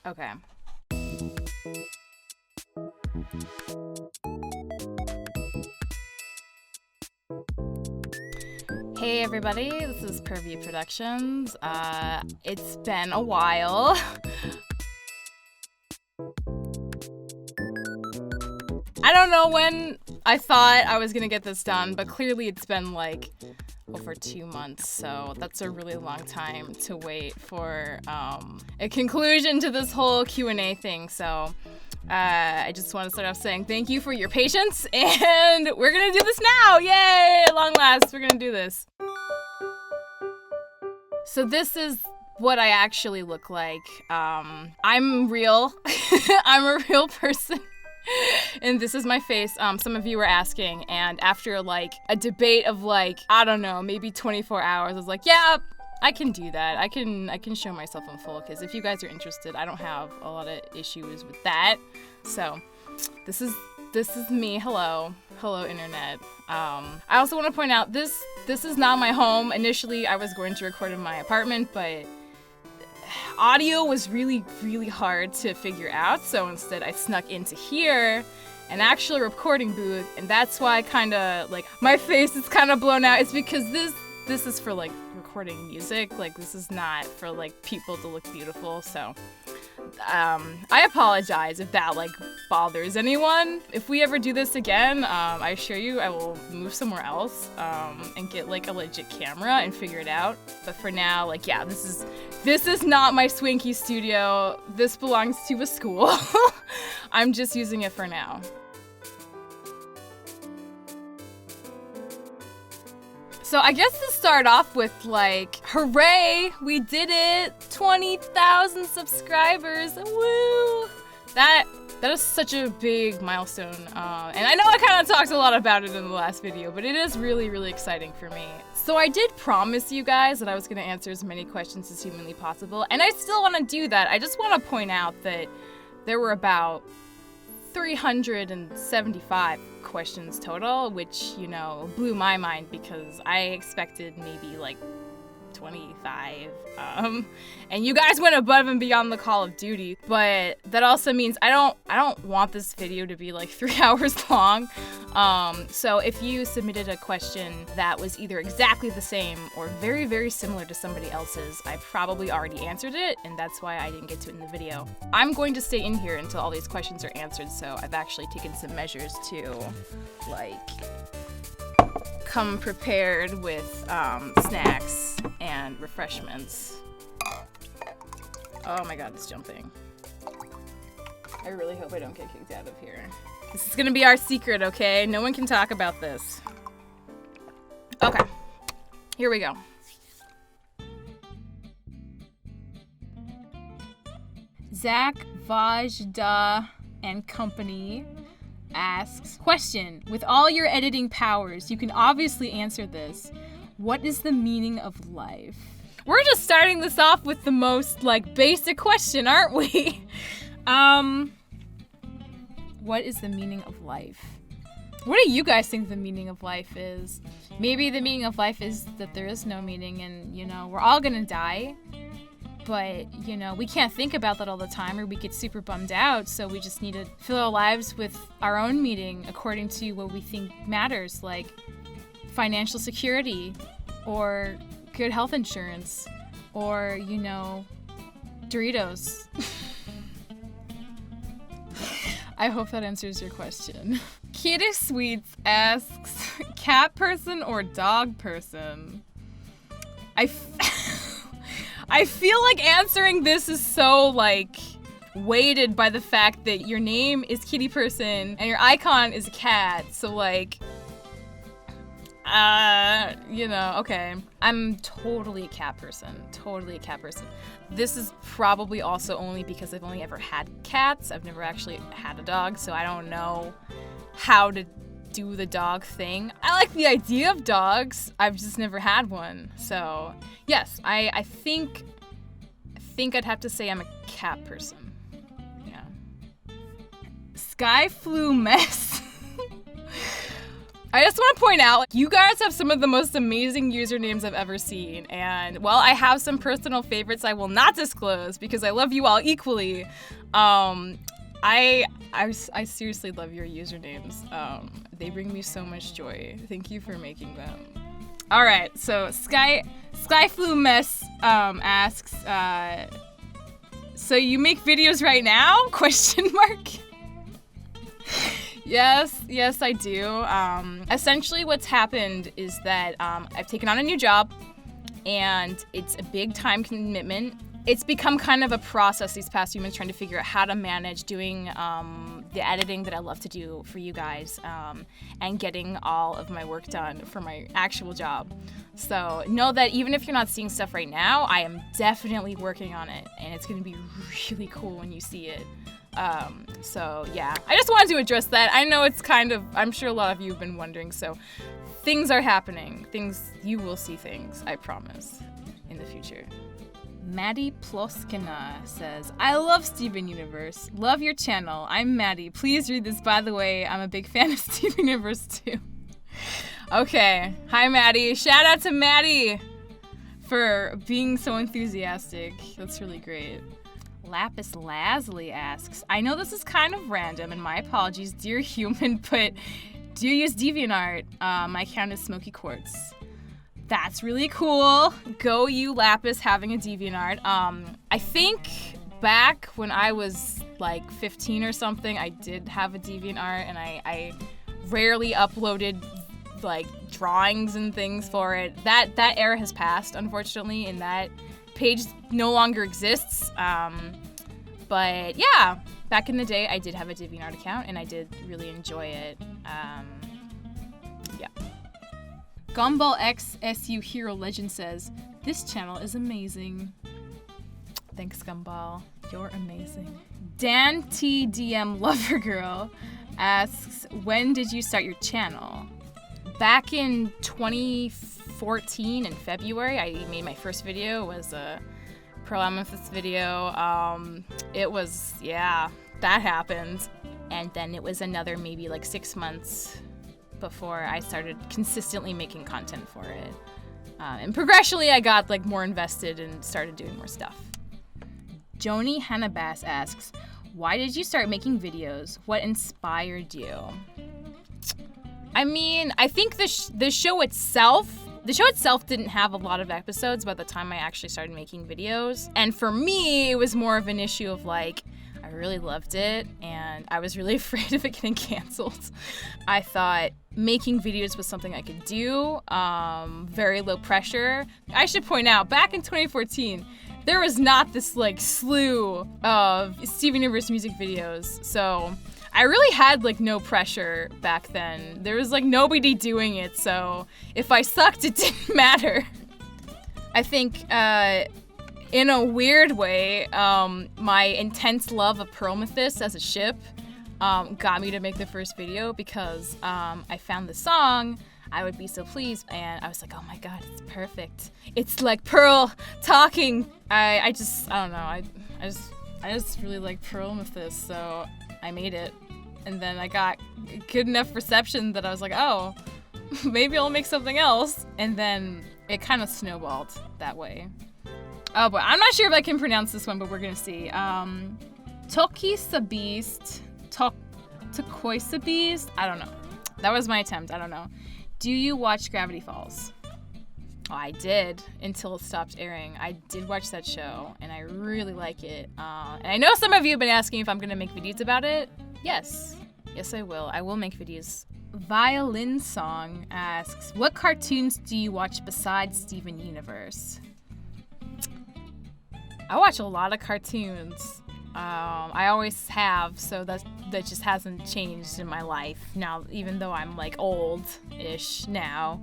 Okay. Hey everybody, this is PurviewProductions. It's been a while. I don't know when I thought I was gonna get this done, but clearly it's been like over 2 months, so that's a really long time to wait for a conclusion to this whole Q&A thing. So I just want to start off saying thank you for your patience, and we're gonna do this now. Yay! At long last, we're gonna do this. So this is what I actually look like. I'm real. I'm a real person. And this is my face. Some of you were asking, and after like a debate of like, I don't know, maybe 24 hours, I was like, yeah, I can do that. I can show myself in full, because if you guys are interested, I don't have a lot of issues with that. So this is me. Hello internet. I also want to point out this is not my home. Initially I was going to record in my apartment, but audio was really, really hard to figure out, so instead I snuck into here, an actual recording booth, and that's why kind of like my face is kind of blown out. It's because this is for like recording music. Like, this is not for like people to look beautiful. So I apologize if that like bothers anyone. If we ever do this again, I assure you I will move somewhere else and get like a legit camera and figure it out. But for now, like, yeah, this is not my swanky studio. This belongs to a school. I'm just using it for now. So I guess to start off with, like, hooray, we did it! 20,000 subscribers, woo! That is such a big milestone, and I know I kind of talked a lot about it in the last video, but it is really, really exciting for me. So I did promise you guys that I was going to answer as many questions as humanly possible, and I still want to do that. I just want to point out that there were about 375 questions total, which, you know, blew my mind because I expected maybe like 25, and you guys went above and beyond the call of duty. But that also means I don't want this video to be like 3 hours long. So if you submitted a question that was either exactly the same or very, very similar to somebody else's, I probably already answered it, and that's why I didn't get to it in the video. I'm going to stay in here until all these questions are answered, so I've actually taken some measures to like come prepared with snacks and refreshments. Oh my god, it's jumping. I really hope I don't get kicked out of here. This is gonna be our secret, okay? No one can talk about this. Okay, here we go. Zach Vajda and Company asks, question, with all your editing powers, you can obviously answer this. What is the meaning of life? We're just starting this off with the most, like, basic question, aren't we? What is the meaning of life? What do you guys think the meaning of life is? Maybe the meaning of life is that there is no meaning and, you know, we're all gonna die. But, you know, we can't think about that all the time or we get super bummed out, so we just need to fill our lives with our own meaning according to what we think matters, like financial security or good health insurance or, you know, Doritos. I hope that answers your question. Kitty Sweets asks, cat person or dog person? I feel like answering this is so, like, weighted by the fact that your name is Kitty Person and your icon is a cat, so, like, you know, okay. I'm totally a cat person. Totally a cat person. This is probably also only because I've only ever had cats. I've never actually had a dog, so I don't know how to do the dog thing. I like the idea of dogs. I've just never had one. So, yes, I think I'd have to say I'm a cat person. Yeah. Sky Flu Mess I just want to point out, you guys have some of the most amazing usernames I've ever seen. And while I have some personal favorites I will not disclose because I love you all equally, I seriously love your usernames. They bring me so much joy. Thank you for making them. All right, so Skyflu Mess asks, so you make videos right now? Question mark. Yes, I do. Essentially what's happened is that I've taken on a new job, and it's a big time commitment. It's become kind of a process these past few months trying to figure out how to manage doing the editing that I love to do for you guys and getting all of my work done for my actual job. So know that even if you're not seeing stuff right now, I am definitely working on it, and it's going to be really cool when you see it. So yeah, I just wanted to address that. I know it's kind of, I'm sure a lot of you have been wondering, so things are happening. You will see things, I promise, in the future. Maddie Ploskina says, I love Steven Universe. Love your channel. I'm Maddie. Please read this. By the way, I'm a big fan of Steven Universe too. Okay. Hi, Maddie. Shout out to Maddie for being so enthusiastic. That's really great. Lapis Lazuli asks, I know this is kind of random, and my apologies, dear human, but do you use DeviantArt? My account is Smoky Quartz. That's really cool. Go you, Lapis, having a DeviantArt. I think back when I was like 15 or something, I did have a DeviantArt, and I rarely uploaded like drawings and things for it. That era has passed, unfortunately, and that page no longer exists. But yeah, back in the day, I did have a DeviantArt account, and I did really enjoy it. Yeah. Gumball X SU Hero Legend says, this channel is amazing. Thanks, Gumball. You're amazing. Dan TDM Lover Girl asks, when did you start your channel? Back in 2014 in February, I made my first video. It was a Pearl Amethyst video. It was, yeah, that happened. And then it was another maybe like 6 months before I started consistently making content for it. And progressionally, I got like more invested and started doing more stuff. Joni Hannabass asks, why did you start making videos? What inspired you? I mean, I think the show itself didn't have a lot of episodes by the time I actually started making videos. And for me, it was more of an issue of like, I really loved it, and I was really afraid of it getting canceled. I thought making videos was something I could do, very low pressure. I should point out, back in 2014, there was not this like slew of Steven Universe music videos, so I really had like no pressure back then. There was like nobody doing it, so if I sucked, it didn't matter. I think, in a weird way, my intense love of Pearl Amethyst as a ship got me to make the first video because I found the song, I Would Be So Pleased, and I was like, oh my god, it's perfect. It's like Pearl talking. I don't know, I just really like Pearl Amethyst, so I made it. And then I got good enough reception that I was like, oh, maybe I'll make something else. And then it kind of snowballed that way. Oh, but I'm not sure if I can pronounce this one, but we're gonna see. Tokisa Beast, Tokoisa Beast. I don't know. That was my attempt. I don't know. Do you watch Gravity Falls? Oh, I did until it stopped airing. I did watch that show, and I really like it. And I know some of you have been asking if I'm gonna make videos about it. Yes, I will. I will make videos. Violin Song asks, what cartoons do you watch besides Steven Universe? I watch a lot of cartoons. I always have, so that just hasn't changed in my life now, even though I'm like old-ish now.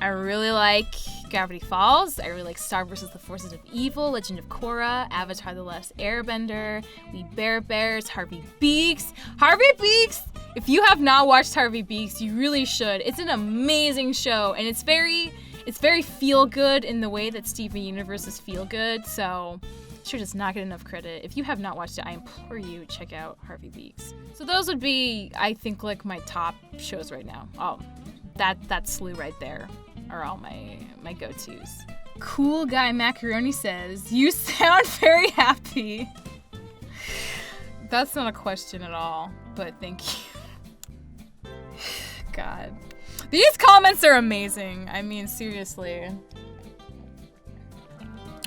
I really like Gravity Falls. I really like Star vs. the Forces of Evil, Legend of Korra, Avatar: The Last Airbender, We Bare Bears, Harvey Beaks. Harvey Beaks! If you have not watched Harvey Beaks, you really should. It's an amazing show, and it's very feel-good in the way that Steven Universe is feel-good, so it sure does not get enough credit. If you have not watched it, I implore you, check out Harvey Beaks. So those would be, I think, like my top shows right now. Oh, that slew right there are all my go-tos. Cool Guy Macaroni says, "You sound very happy." That's not a question at all, but thank you. God. These comments are amazing. I mean, seriously.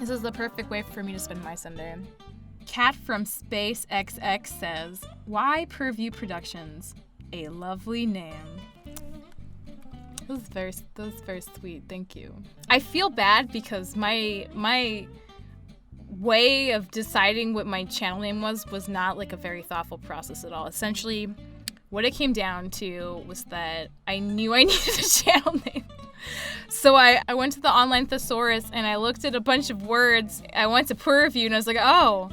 This is the perfect way for me to spend my Sunday. Cat from Space XX says, "Why PurviewProductions? A lovely name." That was very sweet. Thank you. I feel bad because my way of deciding what my channel name was not like a very thoughtful process at all. Essentially, what it came down to was that I knew I needed a channel name. So I went to the online thesaurus and I looked at a bunch of words. I went to Purview and I was like, oh,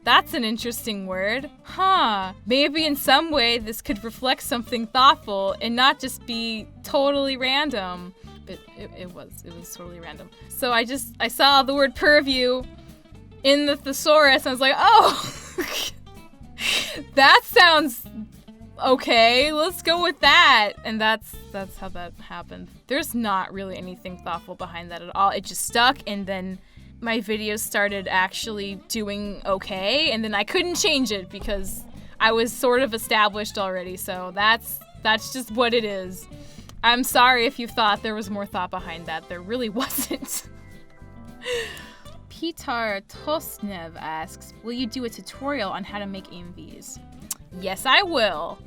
that's an interesting word. Maybe in some way this could reflect something thoughtful and not just be totally random. But it was totally random. So I saw the word Purview in the thesaurus and I was like, oh, that sounds okay, let's go with that. And that's how that happened. There's not really anything thoughtful behind that at all. It just stuck, and then my videos started actually doing okay, and then I couldn't change it because I was sort of established already. So that's just what it is. I'm sorry if you thought there was more thought behind that. There really wasn't. Pitar Tosnev asks, "Will you do a tutorial on how to make AMVs?" Yes, I will.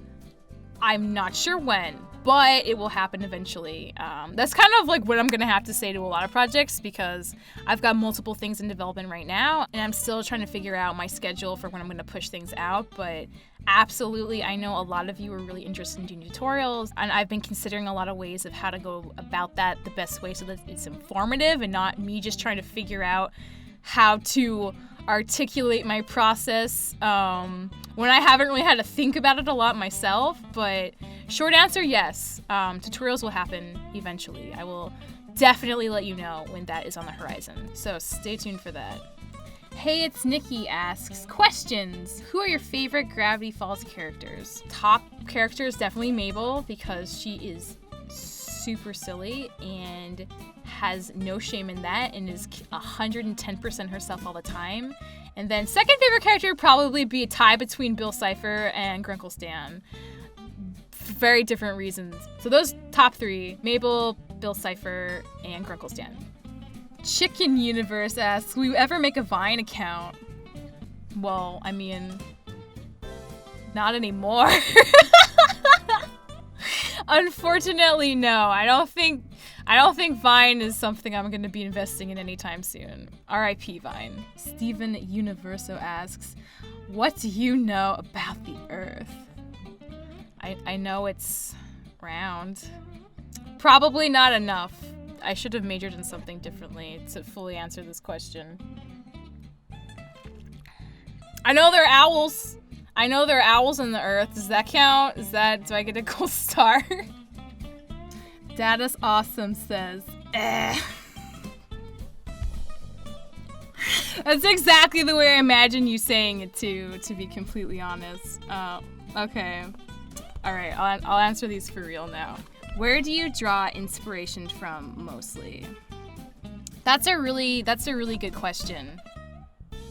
I'm not sure when, but it will happen eventually. That's kind of like what I'm gonna have to say to a lot of projects because I've got multiple things in development right now, and I'm still trying to figure out my schedule for when I'm gonna push things out. But absolutely, I know a lot of you are really interested in doing tutorials, and I've been considering a lot of ways of how to go about that the best way so that it's informative and not me just trying to figure out how to articulate my process when I haven't really had to think about it a lot myself. But short answer, yes. Tutorials will happen eventually. I will definitely let you know when that is on the horizon. So stay tuned for that. Hey, it's Nikki asks, questions. Who are your favorite Gravity Falls characters? Top character is definitely Mabel because she is super silly and has no shame in that and is 110% herself all the time. And then second favorite character would probably be a tie between Bill Cipher and Grunkle Stan. Very different reasons. So those top three, Mabel, Bill Cipher, and Grunkle Stan. Chicken Universe asks, will you ever make a Vine account? Well, I mean, not anymore. Unfortunately, no. I don't think Vine is something I'm going to be investing in anytime soon. R.I.P. Vine. Steven Universo asks, what do you know about the Earth? I know it's round. Probably not enough. I should have majored in something differently to fully answer this question. I know there are owls. I know there are owls on the Earth. Does that count? Do I get a gold star? Data's Awesome says, eh. That's exactly the way I imagine you saying it too, to be completely honest. Okay. Alright, I'll answer these for real now. Where do you draw inspiration from mostly? That's a really good question.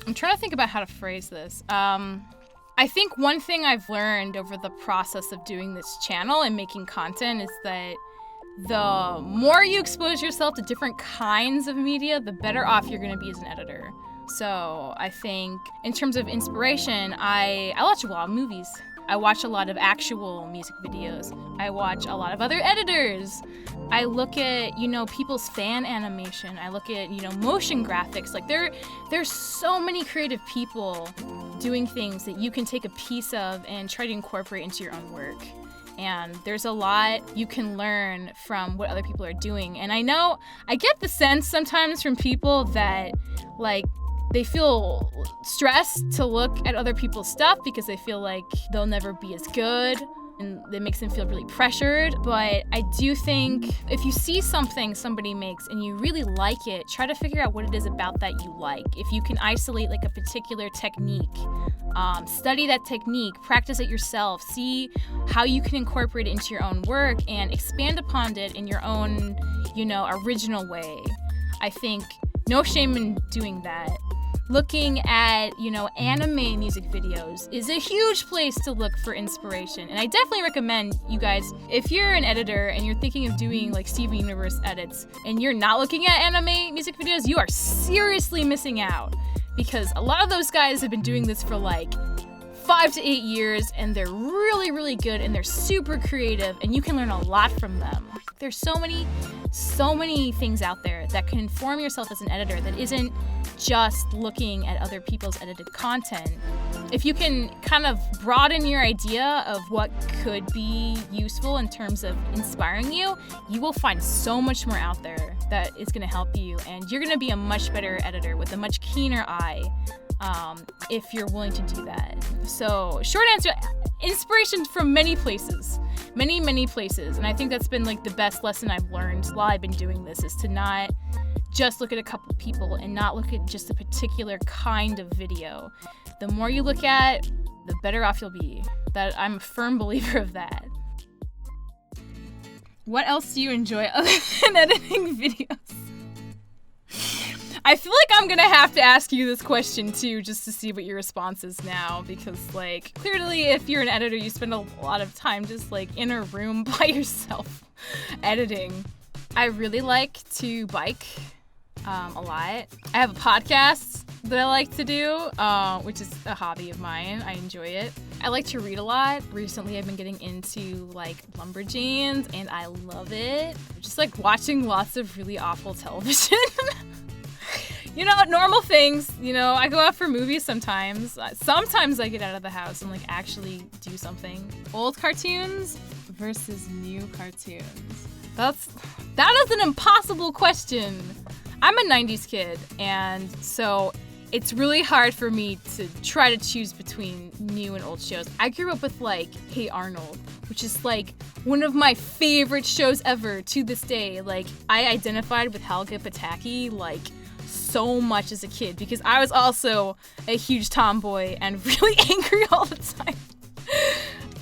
I'm trying to think about how to phrase this. I think one thing I've learned over the process of doing this channel and making content is that the more you expose yourself to different kinds of media, the better off you're gonna be as an editor. So I think in terms of inspiration, I watch a lot of movies. I watch a lot of actual music videos. I watch a lot of other editors. I look at, people's fan animation. I look at, motion graphics. Like there's so many creative people doing things that you can take a piece of and try to incorporate into your own work. And there's a lot you can learn from what other people are doing. And I get the sense sometimes from people that, they feel stressed to look at other people's stuff because they feel like they'll never be as good and it makes them feel really pressured. But I do think if you see something somebody makes and you really like it, try to figure out what it is about that you like. If you can isolate like a particular technique, study that technique, practice it yourself, see how you can incorporate it into your own work and expand upon it in your own, original way. I think no shame in doing that. Looking at, anime music videos is a huge place to look for inspiration. And I definitely recommend you guys, if you're an editor and you're thinking of doing like Steven Universe edits and you're not looking at anime music videos, you are seriously missing out. Because a lot of those guys have been doing this for like 5 to 8 years and they're really, really good and they're super creative and you can learn a lot from them. There's so many things out there that can inform yourself as an editor that isn't just looking at other people's edited content. If you can kind of broaden your idea of what could be useful in terms of inspiring you, you will find so much more out there that is going to help you, and you're going to be a much better editor with a much keener eye if you're willing to do that. So, short answer, inspiration from many places. Many places. And I think that's been like the best lesson I've learned while I've been doing this, is to not just look at a couple people and not look at just a particular kind of video. The more you look at, the better off you'll be. That I'm a firm believer of that. What else do you enjoy other than editing videos? I feel like I'm gonna have to ask you this question too, just to see what your response is now, because like clearly if you're an editor, you spend a lot of time just like in a room by yourself editing. I really like to bike a lot. I have a podcast that I like to do, which is a hobby of mine. I enjoy it. I like to read a lot. Recently I've been getting into like Lumberjanes and I love it. Just like watching lots of really awful television. Normal things. I go out for movies sometimes. Sometimes I get out of the house and like actually do something. Old cartoons versus new cartoons. That is an impossible question. I'm a 90s kid, and so it's really hard for me to try to choose between new and old shows. I grew up with like Hey Arnold, which is like one of my favorite shows ever to this day. Like I identified with Helga Pataki like so much as a kid because I was also a huge tomboy and really angry all the time.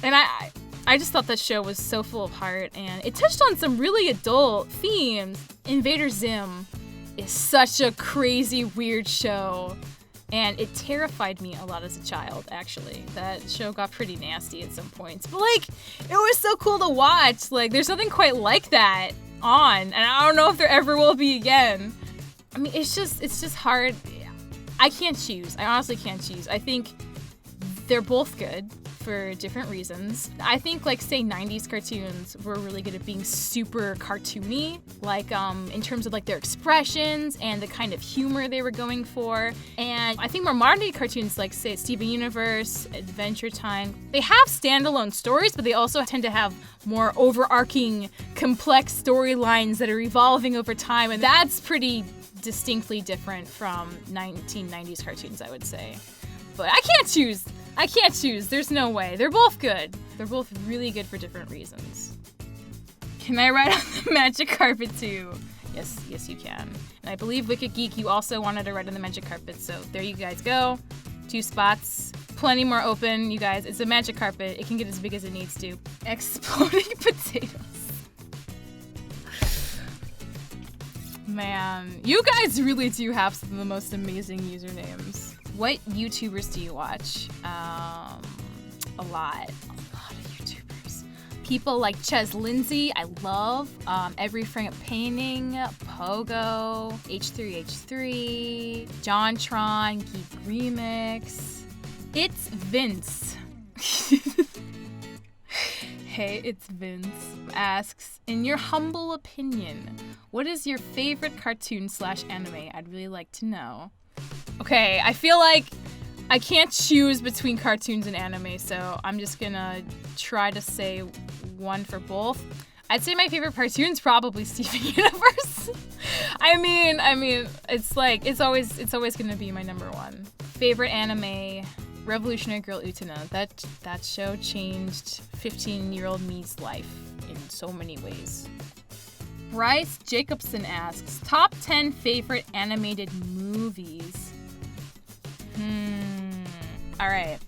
And I just thought that show was so full of heart, and it touched on some really adult themes. Invader Zim is such a crazy, weird show, and it terrified me a lot as a child, actually. That show got pretty nasty at some points, but like, it was so cool to watch. Like, there's nothing quite like that on, and I don't know if there ever will be again. I mean, it's just hard. I can't choose. I honestly can't choose. I think they're both good for different reasons. I think, like, say 90s cartoons were really good at being super cartoony, like in terms of like their expressions and the kind of humor they were going for. And I think more modern day cartoons, like say Steven Universe, Adventure Time, they have standalone stories, but they also tend to have more overarching, complex storylines that are evolving over time, and that's pretty distinctly different from 1990s cartoons, I would say. But I can't choose. There's no way. They're both good. They're both really good for different reasons. Can I ride on the magic carpet too? Yes, you can. And I believe Wicked Geek, you also wanted to ride on the magic carpet, so there you guys go. 2 spots. Plenty more open, you guys. It's a magic carpet. It can get as big as it needs to. Exploding potatoes. Man, you guys really do have some of the most amazing usernames. What YouTubers do you watch? A lot of YouTubers. People like Ches Lindsay, I love. Every Frame of Painting, Pogo, H3H3, JonTron, Geek Remix. It's Vince. Hey, it's Vince. Asks, in your humble opinion, what is your favorite cartoon/anime? I'd really like to know. Okay, I feel like I can't choose between cartoons and anime, so I'm just gonna try to say one for both. I'd say my favorite cartoon's probably Steven Universe. I mean, it's always gonna be my number one. Favorite anime, Revolutionary Girl Utena. That show changed 15-year-old me's life in so many ways. Bryce Jacobson asks, top 10 favorite animated movies. Alright.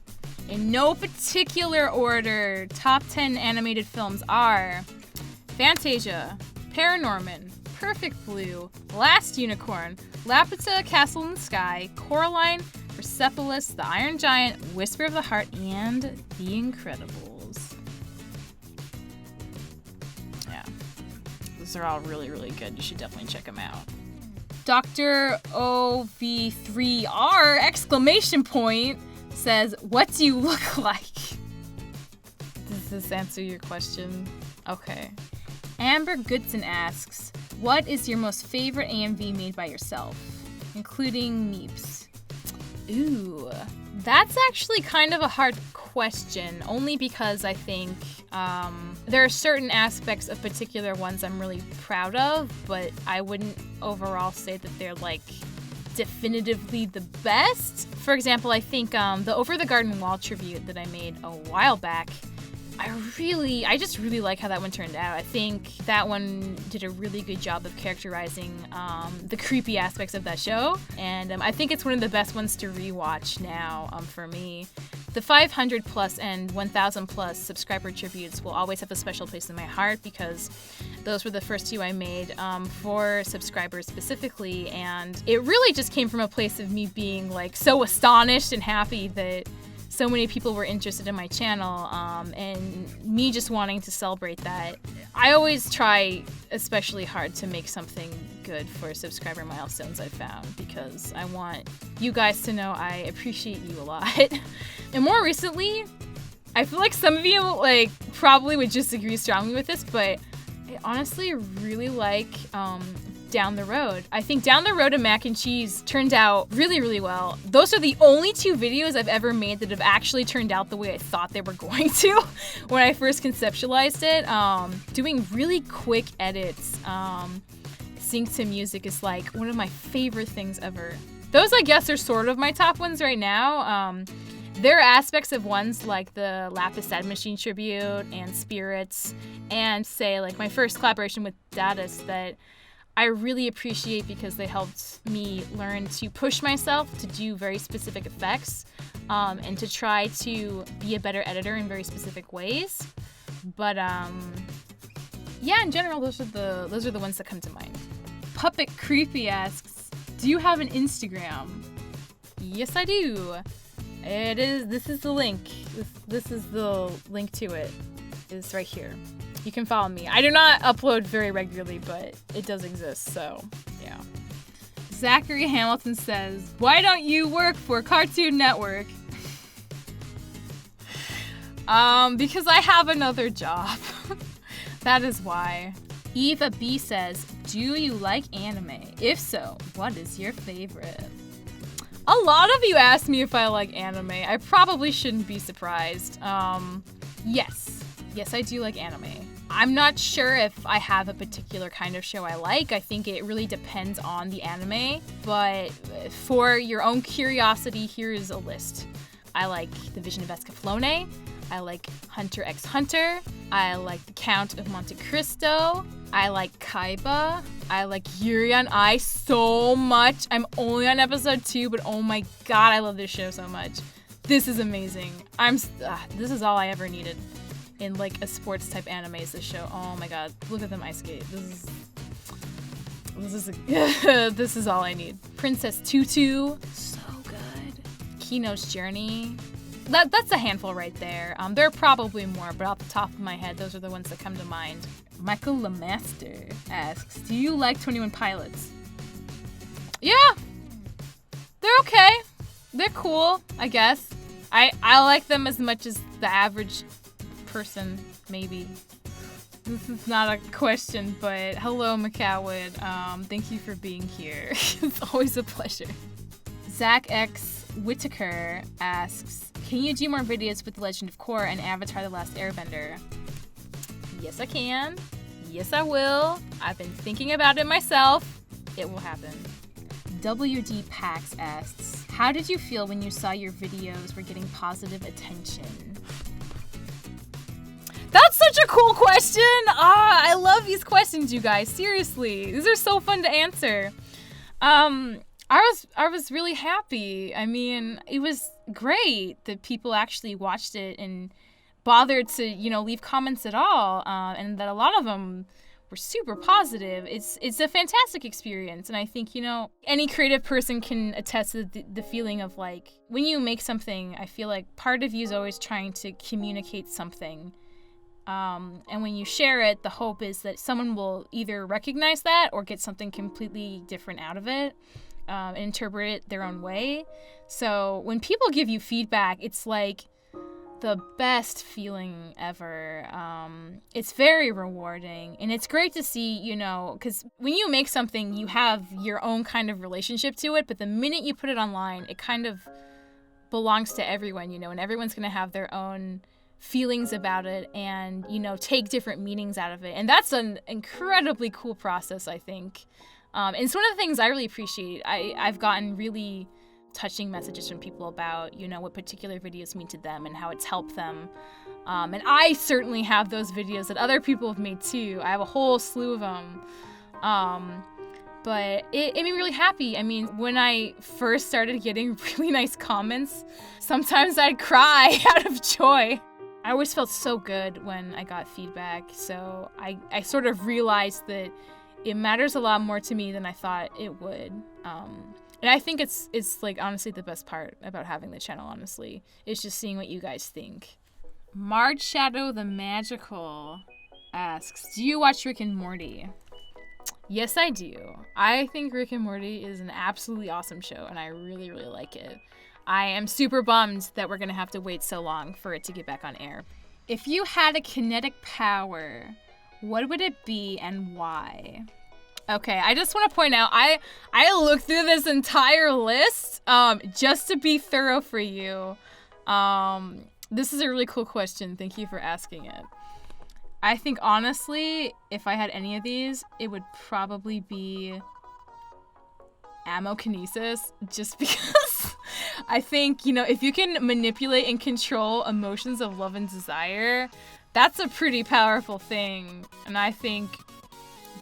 In no particular order, top 10 animated films are Fantasia, Paranorman, Perfect Blue, Last Unicorn, Laputa, Castle in the Sky, Coraline, Persepolis, The Iron Giant, Whisper of the Heart, and The Incredibles. Yeah. Those are all really, really good. You should definitely check them out. Dr. OV3R exclamation point says, what do you look like? Does this answer your question? Okay. Amber Goodson asks, what is your most favorite AMV made by yourself, including Meeps? Ooh, that's actually kind of a hard question, only because I think there are certain aspects of particular ones I'm really proud of, but I wouldn't overall say that they're like definitively the best. For example, I think the Over the Garden Wall tribute that I made a while back, I just really like how that one turned out. I think that one did a really good job of characterizing the creepy aspects of that show, and I think it's one of the best ones to rewatch now for me. The 500 plus and 1,000 plus subscriber tributes will always have a special place in my heart because those were the first two I made for subscribers specifically, and it really just came from a place of me being like so astonished and happy that so many people were interested in my channel, and me just wanting to celebrate that. I always try especially hard to make something good for subscriber milestones I've found because I want you guys to know I appreciate you a lot. And more recently, I feel like some of you like probably would disagree strongly with this, but I honestly really like Down the Road. I think Down the Road and Mac and Cheese turned out really, really well. Those are the only two videos I've ever made that have actually turned out the way I thought they were going to when I first conceptualized it. Doing really quick edits, sync to music is like one of my favorite things ever. Those, I guess, are sort of my top ones right now. There are aspects of ones like the Lapis Sad Machine tribute and Spirits, and say like my first collaboration with Datus that I really appreciate because they helped me learn to push myself to do very specific effects and to try to be a better editor in very specific ways. But yeah, in general, those are the ones that come to mind. Puppet Creepy asks, do you have an Instagram? Yes, I do. This is the link. This is the link to it. It's right here. You can follow me. I do not upload very regularly, but it does exist, so yeah. Zachary Hamilton says, why don't you work for Cartoon Network? Because I have another job. That is why. Eva B says, do you like anime? If so, what is your favorite? A lot of you ask me if I like anime. I probably shouldn't be surprised. Yes, I do like anime. I'm not sure if I have a particular kind of show I like. I think it really depends on the anime, but for your own curiosity, here is a list. I like The Vision of Escaflowne. I like Hunter x Hunter. I like The Count of Monte Cristo. I like Kaiba. I like Yuri on Ice so much. I'm only on episode 2, but oh my god, I love this show so much. This is amazing. This is all I ever needed in like a sports type anime is this show. Oh my god, look at them ice skate. This is all I need. Princess Tutu, so good. Kino's Journey. That's a handful right there. There are probably more, but off the top of my head, those are the ones that come to mind. Michael Lemaster asks, do you like 21 Pilots? Yeah, they're okay. They're cool, I guess. I like them as much as the average person, maybe. This is not a question, but hello, McCowwood. Thank you for being here. It's always a pleasure. Zach X Whitaker asks, can you do more videos with The Legend of Korra and Avatar The Last Airbender? Yes, I can. Yes, I will. I've been thinking about it myself. It will happen. WD Pax asks, how did you feel when you saw your videos were getting positive attention? That's such a cool question. I love these questions, you guys. Seriously, these are so fun to answer. I was really happy. I mean, it was great that people actually watched it and bothered to, leave comments at all, and that a lot of them were super positive. It's a fantastic experience, and I think, any creative person can attest to the feeling of, like, when you make something, I feel like part of you is always trying to communicate something. And when you share it, the hope is that someone will either recognize that or get something completely different out of it, and interpret it their own way. So when people give you feedback, it's like the best feeling ever. It's very rewarding, and it's great to see, because when you make something, you have your own kind of relationship to it, but the minute you put it online, it kind of belongs to everyone, and everyone's going to have their own feelings about it and, take different meanings out of it. And that's an incredibly cool process, I think. And it's one of the things I really appreciate. I've gotten really touching messages from people about, what particular videos mean to them and how it's helped them. And I certainly have those videos that other people have made too. I have a whole slew of them. But it made me really happy. I mean, when I first started getting really nice comments, sometimes I'd cry out of joy. I always felt so good when I got feedback, so I sort of realized that it matters a lot more to me than I thought it would. And I think it's like, honestly, the best part about having the channel, honestly, is just seeing what you guys think. Marge Shadow the Magical asks, do you watch Rick and Morty? Yes, I do. I think Rick and Morty is an absolutely awesome show, and I really, really like it. I am super bummed that we're going to have to wait so long for it to get back on air. If you had a kinetic power, what would it be and why? Okay, I just want to point out, I looked through this entire list just to be thorough for you. This is a really cool question. Thank you for asking it. I think, honestly, if I had any of these, it would probably be ammokinesis, just because I think, if you can manipulate and control emotions of love and desire, that's a pretty powerful thing. And I think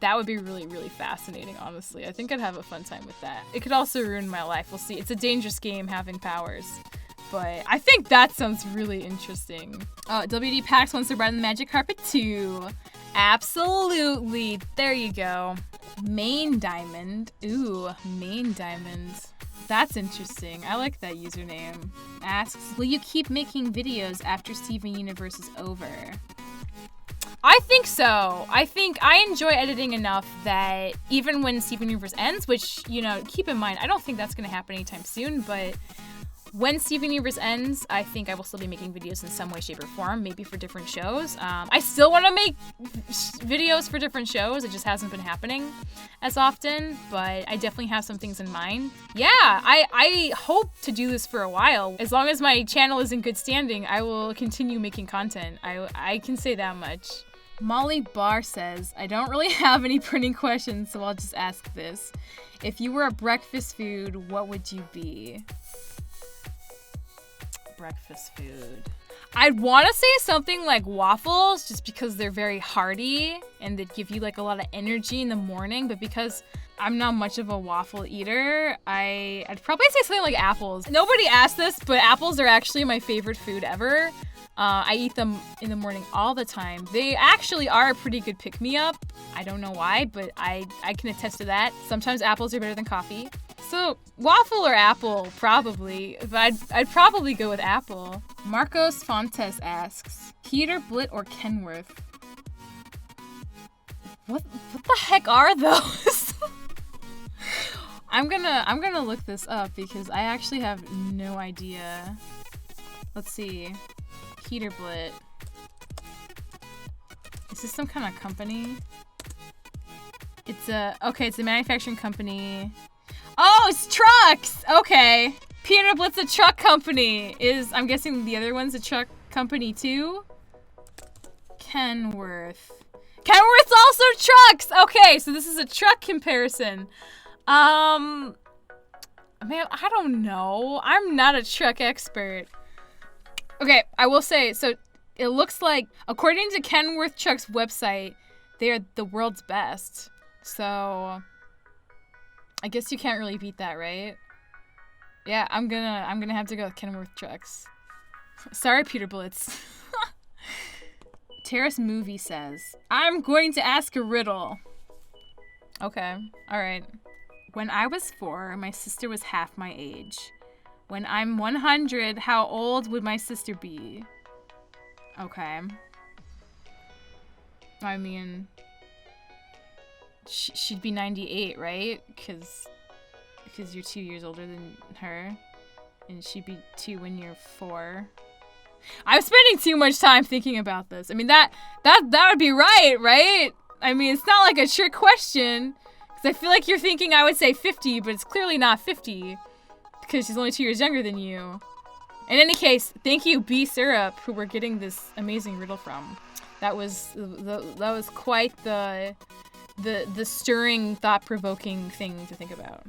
that would be really, really fascinating, honestly. I think I'd have a fun time with that. It could also ruin my life. We'll see. It's a dangerous game, having powers. But I think that sounds really interesting. WD Pax wants to ride the magic carpet too. Absolutely. There you go. Main Diamond. Ooh, Main Diamond. That's interesting. I like that username. Asks, will you keep making videos after Steven Universe is over? I think so. I think I enjoy editing enough that even when Steven Universe ends, which, keep in mind, I don't think that's going to happen anytime soon, but when Steven Universe ends, I think I will still be making videos in some way, shape, or form, maybe for different shows. I still want to make videos for different shows. It just hasn't been happening as often, but I definitely have some things in mind. Yeah, I hope to do this for a while. As long as my channel is in good standing, I will continue making content. I can say that much. Molly Barr says, I don't really have any printing questions, so I'll just ask this. If you were a breakfast food, what would you be? Breakfast food. I'd want to say something like waffles, just because they're very hearty and they give you like a lot of energy in the morning, but because I'm not much of a waffle eater, I'd probably say something like apples. Nobody asked this, but apples are actually my favorite food ever. I eat them in the morning all the time. They actually are a pretty good pick-me-up. I don't know why, but I can attest to that. Sometimes apples are better than coffee. So waffle or apple, probably. But I'd probably go with apple. Marcos Fontes asks, Peter Blitt or Kenworth? What the heck are those? I'm gonna look this up because I actually have no idea. Let's see. Peter Blitt. Is this some kind of company? It's a manufacturing company. Oh, it's trucks! Okay. Peter Blitt's a truck company. I'm guessing the other one's a truck company too? Kenworth. Kenworth's also trucks! Okay, so this is a truck comparison. Man, I don't know. I'm not a truck expert. Okay, I will say, so it looks like, according to Kenworth Truck's website, they are the world's best. So I guess you can't really beat that, right? Yeah, I'm gonna have to go with Kenworth Trucks. Sorry, Peter Blitz. Terrace Movie says, I'm going to ask a riddle. Okay, alright. When I was 4, my sister was half my age. When I'm 100, how old would my sister be? Okay. I mean, she'd be 98, right? Because you're 2 years older than her. And she'd be 2 when you're 4. I'm spending too much time thinking about this. I mean, that would be right? I mean, it's not like a trick question. Because I feel like you're thinking I would say 50, but it's clearly not 50. Because she's only 2 years younger than you. In any case, thank you, B Syrup, who we're getting this amazing riddle from. That was quite the stirring, thought-provoking thing to think about.